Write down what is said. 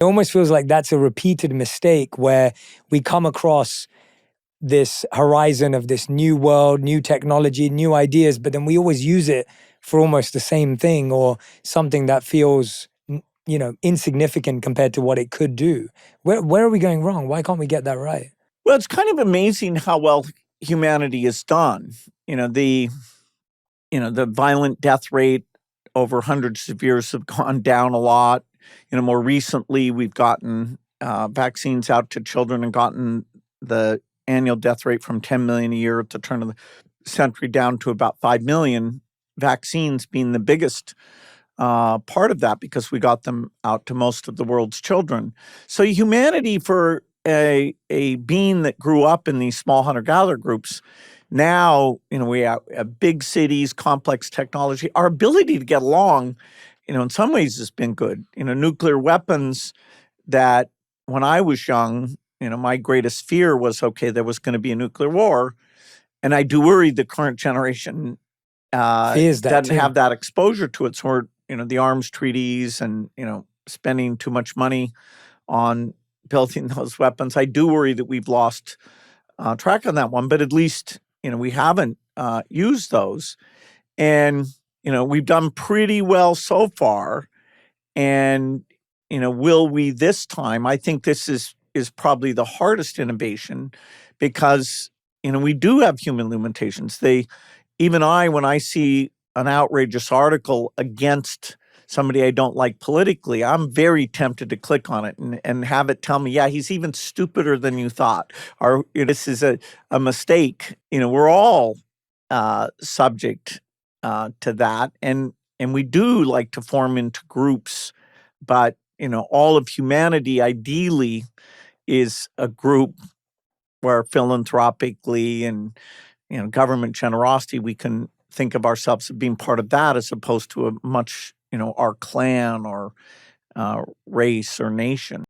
It almost feels like that's a repeated mistake where we come across this horizon of this new world, new technology, new ideas, but then we always use it for almost the same thing or something that feels, insignificant compared to what it could do. Where are we going wrong? Why can't we get that right? Well, it's kind of amazing how well humanity is done. The violent death rate over hundreds of years have gone down a lot. More recently, we've gotten vaccines out to children and gotten the annual death rate from 10 million a year at the turn of the century down to about 5 million, vaccines being the biggest part of that because we got them out to most of the world's children. So humanity, for a being that grew up in these small hunter-gatherer groups, now, we have big cities, complex technology. Our ability to get along, in some ways has been good. Nuclear weapons that when I was young, my greatest fear was, okay, there was going to be a nuclear war. And I do worry the current generation Fears that doesn't too. have that exposure to it. So we're, the arms treaties and, spending too much money on building those weapons. I do worry that we've lost track on that one, but at least, we haven't used those. And, we've done pretty well so far. And, will we this time? I think this is probably the hardest innovation because, we do have human limitations. Even when I see an outrageous article against somebody I don't like politically, I'm very tempted to click on it and have it tell me, yeah, he's even stupider than you thought, or this is a mistake. We're all subject to that, and we do like to form into groups, but all of humanity ideally is a group where philanthropically and government generosity we can think of ourselves as being part of that as opposed to a much our clan or race or nation.